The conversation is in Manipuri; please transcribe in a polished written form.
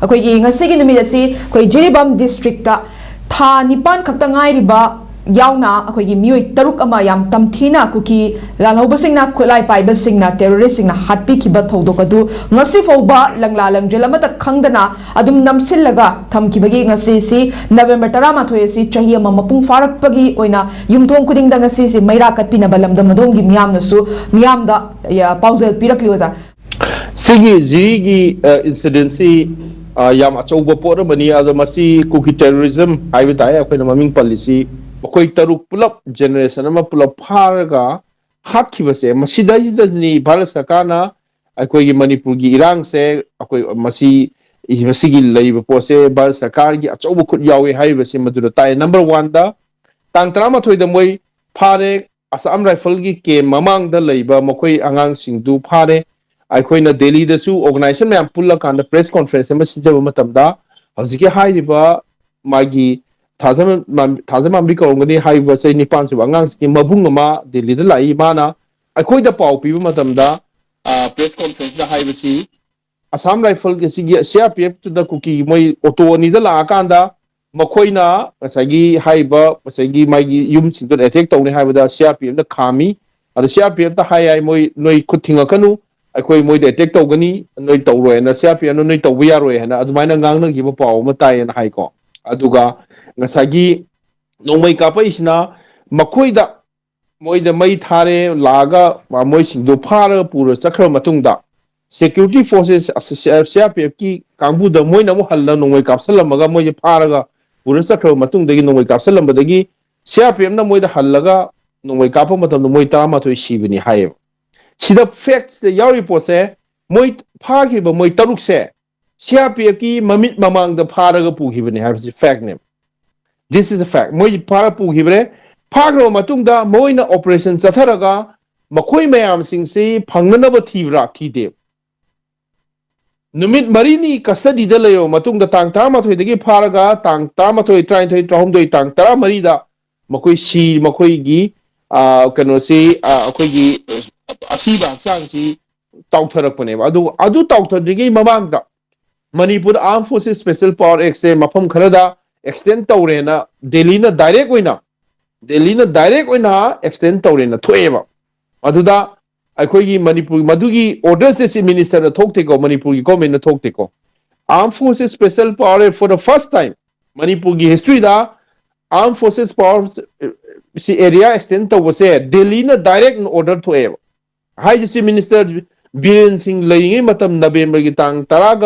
ꯑꯩꯈꯣꯏꯒꯤ ꯉꯁꯤꯒꯤ ꯅꯨꯃꯤꯠ ꯑꯁꯤ ꯑꯩꯈꯣꯏ ꯖꯤꯔꯤꯕꯥꯝ ꯗꯤꯁꯇ꯭ꯔꯤꯛꯇ ꯊꯥ 9 ꯈꯛꯇ ꯉꯥꯏꯔꯤꯕ ꯌꯥꯎꯅ ꯑꯩꯈꯣꯏꯒꯤ ꯃꯤꯑꯣꯏ 6 ꯑꯃ ꯌꯥꯝ ꯇꯝꯊꯤꯅ ꯀꯨꯀꯤ ꯂꯥꯜꯍꯧꯕꯁꯤꯡꯅ ꯈꯨꯠꯂꯥꯏ ꯄꯥꯏꯕꯁꯤꯡꯅ ꯇꯦꯔꯣꯔꯤꯁꯁꯤꯡꯅ ꯍꯥꯠꯄꯤꯈꯤꯕ ꯊꯧꯗꯣꯛ ꯑꯗꯨ ꯉꯁꯤ ꯐꯥꯎꯕ ꯂꯪꯂꯥ ꯂꯪꯖꯦꯜ ꯑꯃꯠꯇ ꯈꯪꯗꯅ ꯑꯗꯨꯝ ꯅꯝꯁꯤꯜꯂꯒ ꯊꯝꯈꯤꯕꯒꯤ ꯉꯁꯤꯁꯤ ꯅꯕꯦꯝꯕꯔ 11 ꯑꯁꯤ ꯆꯍꯤ ꯑꯃ ꯃꯄꯨꯡ ꯐꯥꯔꯛꯄꯒꯤ ꯑꯣꯏꯅ ꯌꯨꯝꯊꯣꯡ ꯈꯨꯗꯤꯡꯗ ꯉꯁꯤꯁꯤ ꯃꯩꯔꯥ ꯀꯠꯄꯤꯅꯕ ꯂꯝꯗꯝ ꯑꯗꯣꯝꯒꯤ ꯃꯤꯌꯥꯝꯅꯁꯨ ꯃꯤꯌꯥꯝꯗ ꯄꯥꯎꯖꯦꯜ ꯄꯤꯔꯛꯂꯤ ꯑꯣꯖꯥ ꯁꯤꯒꯤ ꯖꯤꯔꯤꯒꯤ ꯏꯟꯁꯤꯗꯦꯟꯁꯤ ꯌꯥꯝ ꯑꯆꯧꯕ ꯄꯣꯠ ꯑꯃꯅꯤ ꯑꯗꯣ ꯃꯁꯤ ꯀꯨꯀꯤ ꯇꯦꯔꯣꯔꯤꯖꯝ ꯍꯥꯏꯕ ꯇꯥꯏ ꯑꯩꯈꯣꯏꯅ ꯃꯃꯤꯡ ꯄꯜꯂꯤꯁꯤ ꯃꯈꯣꯏ 6 ꯄꯨꯂꯞ ꯖꯦꯅꯦꯔꯦꯁꯟ ꯑꯃ ꯄꯨꯂꯞ ꯐꯥꯔꯒ ꯍꯥꯠꯈꯤꯕꯁꯦ ꯃꯁꯤꯗꯩꯁꯤꯗꯅꯤ ꯚꯥꯔꯠ ꯁꯔꯀꯥꯔꯅ ꯑꯩꯈꯣꯏꯒꯤ ꯃꯅꯤꯄꯨꯔꯒꯤ ꯏꯔꯥꯡꯁꯦ ꯑꯩꯈꯣꯏ ꯃꯁꯤꯒꯤ ꯂꯩꯔꯤꯕ ꯄꯣꯠꯁꯦ ꯚꯥꯔꯠ ꯁꯔꯀꯥꯔꯒꯤ ꯑꯆꯧꯕ ꯈꯨꯠ ꯌꯥꯎꯏ ꯍꯥꯏꯔꯤꯕꯁꯤ ꯃꯗꯨꯗ ꯇꯥꯏ ꯅꯝꯕꯔ 1ꯗ ꯇꯥꯡ 11ꯗ ꯃꯣꯏ ꯐꯥꯔꯦ ꯑꯁꯥꯝ ꯔꯥꯏꯐꯜꯒꯤ ꯀꯦꯝ ꯃꯃꯥꯡꯗ ꯂꯩꯕ ꯃꯈꯣꯏ ꯑꯉꯥꯡꯁꯤꯡꯗꯨ ꯐꯥꯔꯦ ꯑꯩꯈꯣꯏꯅ ꯗꯦꯜꯂꯤꯗꯁꯨ ꯑꯣꯔꯒꯅꯥꯏꯖꯦꯁꯟ ꯃꯌꯥꯝ ꯄꯨꯜꯂꯀꯥꯟꯗ ꯄ꯭ꯔꯦꯁ ꯀꯣꯟꯐꯔꯦꯟꯁ ꯑꯃ ꯁꯤꯟꯖꯕ ꯃꯇꯝꯗ ꯍꯧꯖꯤꯛꯀꯤ ꯍꯥꯏꯔꯤꯕ ꯃꯥꯒꯤ ꯊꯥꯖꯃꯥꯟꯕꯤ ꯀꯧꯔꯝꯒꯅꯤ ꯍꯥꯏꯔꯤꯕ ꯆꯍꯤ 9 ꯁꯨꯕ ꯑꯉꯥꯡꯁꯤꯡꯒꯤ ꯃꯕꯨꯡ ꯑꯃ ꯗꯦꯜꯂꯤꯗ ꯂꯥꯛꯏ ꯃꯥꯅ ꯑꯩꯈꯣꯏꯗ ꯄꯥꯎ ꯄꯤꯕ ꯃꯇꯝꯗ ꯄ꯭ꯔꯦꯁ ꯀꯣꯟꯐꯔꯦꯟꯁꯇ ꯍꯥꯏꯕꯁꯤ ꯑꯁꯥꯝ ꯔꯥꯏꯐꯜꯒꯤ ꯁꯤꯒꯤ CRPF ꯀꯨꯀꯤ ꯃꯣꯏ ꯑꯣꯇꯣ ꯑꯅꯤꯗ ꯂꯥꯛꯑꯀꯥꯟꯗ ꯃꯈꯣꯏꯅ ꯉꯁꯥꯏꯒꯤ ꯍꯥꯏꯔꯤꯕ ꯉꯁꯥꯏꯒꯤ ꯃꯥꯒꯤ ꯌꯨꯝꯁꯤꯡꯗꯨꯗ ꯑꯦꯇꯦꯛ ꯇꯧꯅꯤ ꯍꯥꯏꯕꯗ CRPFꯅ ꯈꯥꯝꯃꯤ ꯑꯗꯣ CRPFꯇ ꯍꯥꯏ ꯃꯣꯏ ꯅꯣꯏ ꯈꯨꯠ ꯊꯤꯡꯉꯛꯀꯅꯨ ꯑꯩꯈꯣꯏ ꯃꯣꯏꯗ ꯑꯦꯇꯦꯛ ꯇꯧꯒꯅꯤ ꯅꯣꯏ ꯇꯧꯔꯣꯏꯅ CRPFꯅ ꯅꯣꯏ ꯇꯧꯕ ꯌꯥꯔꯣꯏ ꯍꯥꯏꯅ ꯑꯗꯨꯃꯥꯏꯅ ꯉꯥꯡꯅꯈꯤꯕ ꯄꯥꯎ ꯑꯃ ꯇꯥꯏꯌꯦꯅ ꯍꯥꯏꯀꯣ ꯑꯗꯨꯒ ꯉꯁꯥꯏꯒꯤ ꯅꯣꯡꯃꯩ ꯀꯥꯞꯄꯛꯏꯁꯤꯅ ꯃꯣꯏꯗ ꯃꯩ ꯊꯥꯔꯦ ꯂꯥꯛꯑꯒ ꯃꯣꯏꯁꯤꯡꯗꯣ ꯐꯥꯔꯒ ꯄꯨꯔ ꯆꯠꯈ꯭ꯔꯕ ꯃꯇꯨꯡꯗ ꯁꯦꯀ꯭ꯌꯨꯔꯤꯇꯤ ꯐꯣꯔꯁꯦꯁ CRPFꯀꯤ ꯀꯥꯡꯕꯨꯗ ꯃꯣꯏꯅ ꯑꯃꯨꯛ ꯍꯜꯂ ꯅꯣꯡꯃꯩ ꯀꯥꯞꯁꯤꯜꯂꯝꯃꯒ ꯃꯣꯏꯁꯦ ꯐꯥꯔꯒ ꯄꯨꯔ ꯆꯠꯈ꯭ꯔꯕ ꯃꯇꯨꯡꯗꯒꯤ ꯅꯣꯡꯃꯩ ꯀꯥꯞꯁꯤꯜꯂꯝꯕꯗꯒꯤ CRPFꯅ ꯃꯣꯏꯗ ꯍꯜꯂꯒ ꯅꯣꯡꯃꯩ ꯀꯥꯞꯄ ꯃꯇꯝꯗ ꯃꯣꯏ 11 ꯁꯤꯕꯅꯤ ꯍꯥꯏꯌꯦꯕ ꯁꯤꯗ ꯐꯦꯛꯁꯤꯗ ꯌꯥꯎꯔꯤꯕ ꯄꯣꯠꯁꯦ ꯃꯣꯏ ꯐꯥꯈꯤꯕ ꯃꯣꯏ 6ꯁꯦ CRPFꯀꯤ ꯃꯃꯤꯠ ꯃꯃꯥꯡꯗ ꯐꯥꯔꯒ ꯄꯨꯈꯤꯕꯅꯤ ꯍꯥꯏꯕꯁꯤ ꯐꯦꯛꯅꯦꯕ ꯗꯤꯁ ꯏज ꯑ ꯐꯦꯛ ꯃꯣꯏ ꯐꯥꯔꯒ ꯄꯨꯈꯤꯕꯅꯦ ꯐꯥꯈ꯭ꯔꯕ ꯃꯇꯨꯡꯗ ꯃꯣꯏꯅ ꯑꯣꯄꯔꯦꯁꯟ ꯆꯠꯊꯔꯒ ꯃꯈꯣꯏ ꯃꯌꯥꯝꯁꯤꯡꯁꯤ ꯐꯪꯅꯅꯕ ꯊꯤꯕ꯭ꯔꯥ ꯊꯤꯗꯦ ꯅꯨꯃꯤꯠ 4ꯅꯤ ꯀꯁꯇꯗꯤꯗ ꯂꯩꯔꯕ ꯃꯇꯨꯡꯗ ꯇꯥꯡ 11ꯗꯒꯤ ꯐꯥꯔꯒ ꯇꯥꯡ 11, 12, 13, ꯇꯥꯡ 14ꯗ ꯃꯈꯣꯏꯒꯤ ꯀꯩꯅꯣꯁꯤ ꯑꯩꯈꯣꯏꯒꯤ ꯑꯁꯤꯕ ꯍꯛꯆꯥꯡꯁꯤ ꯇꯥꯎꯊꯔꯛꯄꯅꯦꯕ ꯑꯗꯨ ꯇꯥꯎꯊꯗ꯭ꯔꯤꯉꯩ ꯃꯃꯥꯡꯗ ꯃꯅꯤꯄꯨꯔ ꯑꯥꯔꯝ ꯐꯣꯔꯁꯦꯁ ꯁ꯭ꯄꯦꯁꯦꯜ ꯄꯥꯋꯔ ꯑꯦꯛꯁꯦ ꯃꯐꯝ ꯈꯔꯗ ꯑꯦꯛꯁꯇꯦꯟ ꯇꯧꯔꯦꯅ ꯗꯦꯜꯂꯤꯅ ꯗꯥꯏꯔꯦꯛ ꯑꯣꯏꯅ ꯑꯦꯛꯁꯇꯦꯟ ꯇꯧꯔꯦꯅ ꯊꯣꯛꯑꯦꯕ ꯑꯗꯨꯗ ꯑꯩꯈꯣꯏꯒꯤ ꯃꯅꯤꯄꯨꯔ ꯃꯗꯨꯒꯤ ꯑꯣꯔꯗꯔꯁꯦ ꯆꯤꯐ ꯃꯤꯅꯤꯁꯇꯔꯅ ꯊꯣꯛꯇꯦꯀꯣ ꯃꯅꯤꯄꯨꯔꯒꯤ ꯒꯣꯔꯃꯦꯟꯅ ꯊꯣꯛꯇꯦꯀꯣ armed forces special power for the first time ꯃꯅꯤꯄꯨꯔꯒꯤ ꯍꯤꯁꯇ꯭ꯔꯤꯗ ꯑꯥꯔꯝ ꯐꯣꯔꯁꯦꯁ ꯄꯥꯋꯔ ꯁꯤ ꯑꯦꯔꯤꯌꯥ ꯑꯦꯛꯁꯇꯦꯟ ꯇꯧꯕꯁꯦ ꯗꯦꯜꯂꯤꯅ ꯗꯥꯏꯔꯦꯛ ꯑꯣꯔꯗꯔ ꯊꯣꯛꯑꯦꯕ ꯍꯥꯏꯁꯦ ꯆꯤꯐ ꯃꯤꯅꯤꯁꯇꯔ ꯕꯤꯔꯦꯟ ꯁꯤꯡ ꯂꯩꯔꯤꯉꯩ ꯃꯇꯝ ꯅꯕꯦꯝꯕꯔꯒꯤ ꯇꯥꯡ 10ꯒ